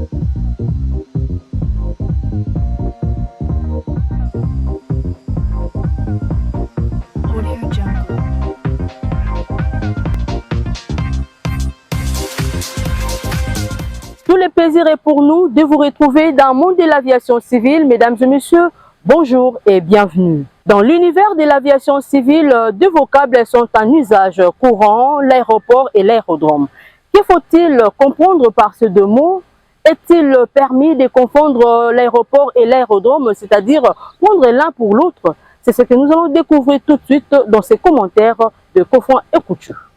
Tout le plaisir est pour nous de vous retrouver dans le monde de l'aviation civile. Mesdames et messieurs, bonjour et bienvenue. Dans l'univers de l'aviation civile, deux vocables sont en usage courant, l'aéroport et l'aérodrome. Que faut-il comprendre par ces deux mots? Est-il permis de confondre l'aéroport et l'aérodrome, c'est-à-dire prendre l'un pour l'autre? C'est ce que nous allons découvrir tout de suite dans ces commentaires de Kofan et Couture.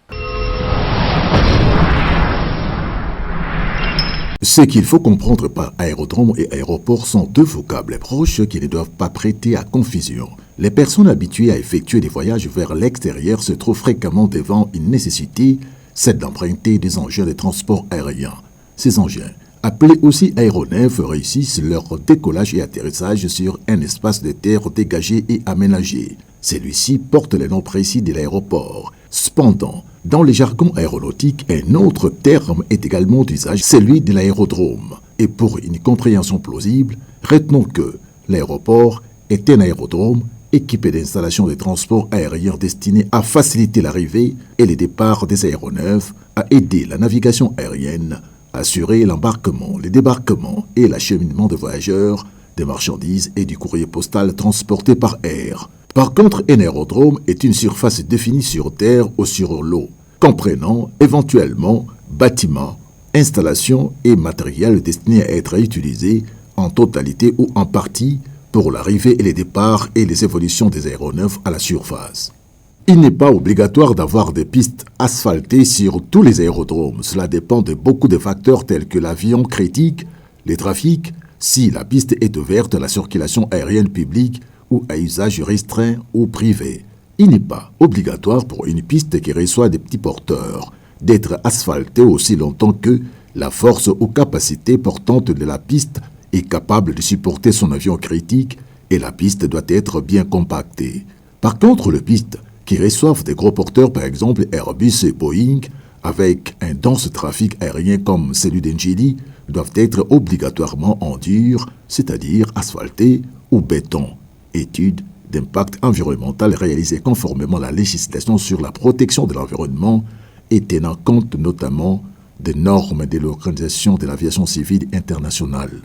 Ce qu'il faut comprendre par aérodrome et aéroport sont deux vocables proches qui ne doivent pas prêter à confusion. Les personnes habituées à effectuer des voyages vers l'extérieur se trouvent fréquemment devant une nécessité, celle d'emprunter des engins de transport aérien. Ces engins, appelés aussi aéronefs, réussissent leur décollage et atterrissage sur un espace de terre dégagé et aménagé. Celui-ci porte le nom précis de l'aéroport. Cependant, dans le jargon aéronautique, un autre terme est également d'usage, celui de l'aérodrome. Et pour une compréhension plausible, retenons que l'aéroport est un aérodrome équipé d'installations de transport aérien destinées à faciliter l'arrivée et le départ des aéronefs, à aider la navigation aérienne, à assurer l'embarquement, le débarquement et l'acheminement de voyageurs, des marchandises et du courrier postal transporté par air. Par contre, un aérodrome est une surface définie sur terre ou sur l'eau, comprenant éventuellement bâtiments, installations et matériel destinés à être utilisés en totalité ou en partie pour l'arrivée et les départs et les évolutions des aéronefs à la surface. Il n'est pas obligatoire d'avoir des pistes asphaltées sur tous les aérodromes. Cela dépend de beaucoup de facteurs tels que l'avion critique, les trafics, si la piste est ouverte à la circulation aérienne publique ou à usage restreint ou privé. Il n'est pas obligatoire pour une piste qui reçoit des petits porteurs d'être asphaltée aussi longtemps que la force ou capacité portante de la piste est capable de supporter son avion critique et la piste doit être bien compactée. Par contre, les pistes qui reçoivent des gros porteurs, par exemple Airbus et Boeing, avec un dense trafic aérien comme celui d'Engedi, doivent être obligatoirement en dur, c'est-à-dire asphaltées ou béton. Étude d'impact environnemental réalisée conformément à la législation sur la protection de l'environnement et tenant compte notamment des normes de l'Organisation de l'aviation civile internationale.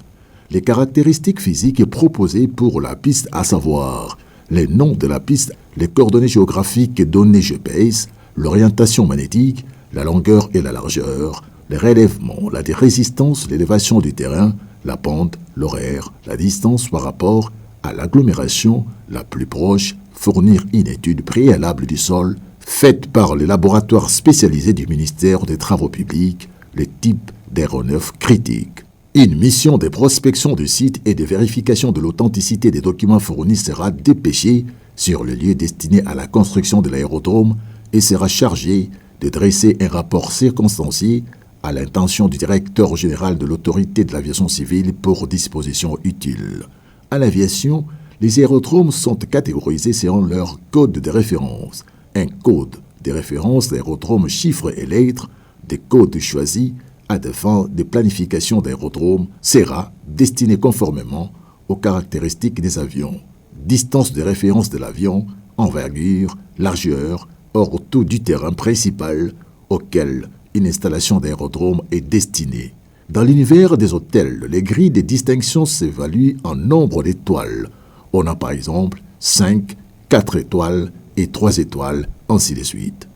Les caractéristiques physiques proposées pour la piste, à savoir les noms de la piste, les coordonnées géographiques et données GPS, l'orientation magnétique, la longueur et la largeur, les relèvements, la résistance, l'élévation du terrain, la pente, l'horaire, la distance par rapport à l'agglomération la plus proche, fournir une étude préalable du sol faite par les laboratoires spécialisés du ministère des Travaux publics, les types d'aéronefs critiques. Une mission de prospection du site et de vérification de l'authenticité des documents fournis sera dépêchée sur le lieu destiné à la construction de l'aérodrome et sera chargée de dresser un rapport circonstancié à l'intention du directeur général de l'autorité de l'aviation civile pour disposition utile. À l'aviation, les aérodromes sont catégorisés selon leur code de référence. Un code de référence d'aérodrome chiffre et lettres, des codes choisis à des fins de planification d'aérodrome sera destiné conformément aux caractéristiques des avions. Distance de référence de l'avion, envergure, largeur, hors tout du terrain principal auquel une installation d'aérodrome est destinée. Dans l'univers des hôtels, les grilles de distinction s'évaluent en nombre d'étoiles. On a par exemple 5, 4 étoiles et 3 étoiles, ainsi de suite.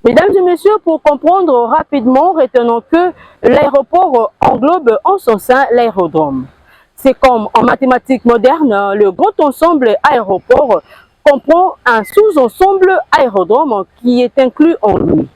Mesdames et messieurs, pour comprendre rapidement, retenons que l'aéroport englobe en son sein l'aérodrome. C'est comme en mathématiques modernes, le grand ensemble aéroport comprend un sous-ensemble aérodrome qui est inclus en lui.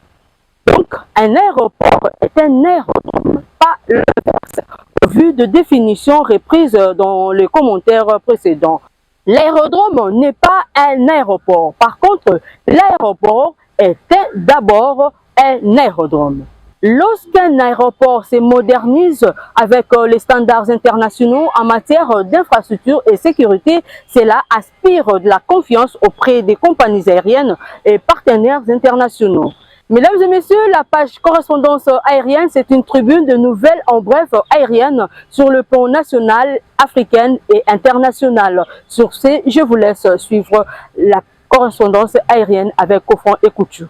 Donc, un aéroport est un aérodrome, pas l'inverse, au vu de définition reprise dans les commentaires précédents. L'aérodrome n'est pas un aéroport. Par contre, l'aéroport est d'abord un aérodrome. Lorsqu'un aéroport se modernise avec les standards internationaux en matière d'infrastructure et sécurité, cela aspire de la confiance auprès des compagnies aériennes et partenaires internationaux. Mesdames et messieurs, la page correspondance aérienne, c'est une tribune de nouvelles en bref aériennes sur le plan national, africain et international. Sur ce, je vous laisse suivre la correspondance aérienne avec Kofran et Couture.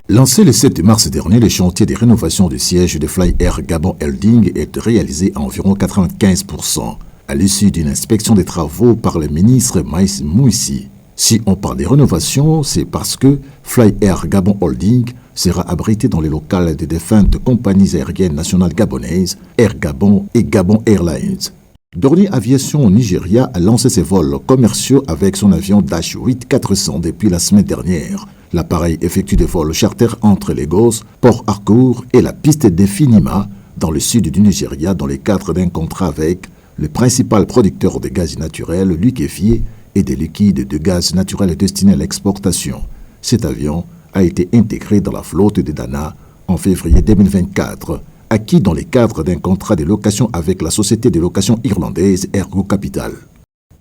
Lancé le 7 mars dernier, le chantier de rénovation du siège de Fly Air Gabon Holding est réalisé à environ 95%, à l'issue d'une inspection des travaux par le ministre Maïs Mouissi. Si on parle des rénovations, c'est parce que Fly Air Gabon Holding sera abrité dans les locales des défuntes compagnies aériennes nationales gabonaises, Air Gabon et Gabon Airlines. Dornier Aviation au Nigeria a lancé ses vols commerciaux avec son avion Dash 8-400 depuis la semaine dernière. L'appareil effectue des vols charter entre Lagos, Port Harcourt et la piste d'Infinima dans le sud du Nigeria dans le cadre d'un contrat avec le principal producteur de gaz naturel, liquéfié et des liquides de gaz naturel destinés à l'exportation. Cet avion a été intégré dans la flotte de Dana en février 2024, acquis dans le cadre d'un contrat de location avec la société de location irlandaise Ergo Capital.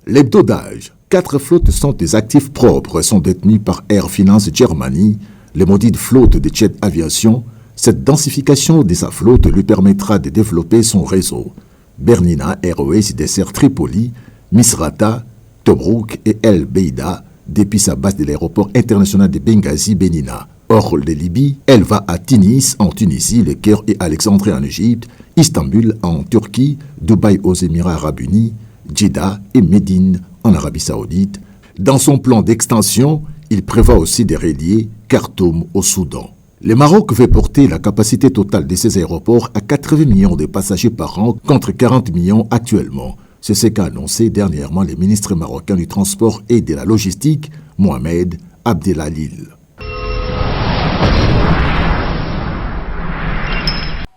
L'hebdodage. 4 flottes sont des actifs propres sont détenus par Air France Germany, les maudites flottes de Jet Aviation. Cette densification de sa flotte lui permettra de développer son réseau. Bernina Airways dessert Tripoli, Misrata, Tobrouk et El Beida depuis sa base de l'aéroport international de Benghazi, Benina. Hors de Libye, elle va à Tunis en Tunisie, Le Caire et Alexandrie en Égypte, Istanbul en Turquie, Dubaï aux Émirats Arabes Unis, Jeddah et Médine en Arabie Saoudite. Dans son plan d'extension, il prévoit aussi de relier Khartoum au Soudan. Le Maroc veut porter la capacité totale de ses aéroports à 80 millions de passagers par an contre 40 millions actuellement. C'est ce qu'a annoncé dernièrement le ministre marocain du Transport et de la Logistique, Mohamed Abdelhalil.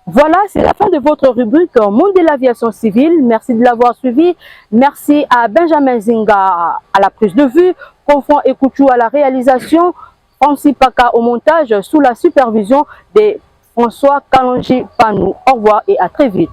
Voilà, c'est la fin de votre rubrique Monde de l'aviation civile. Merci de l'avoir suivi. Merci à Benjamin Zinga à la prise de vue, Kofran et Couture à la réalisation, Francis Paka au montage sous la supervision de François Kalonji Panou. Au revoir et à très vite.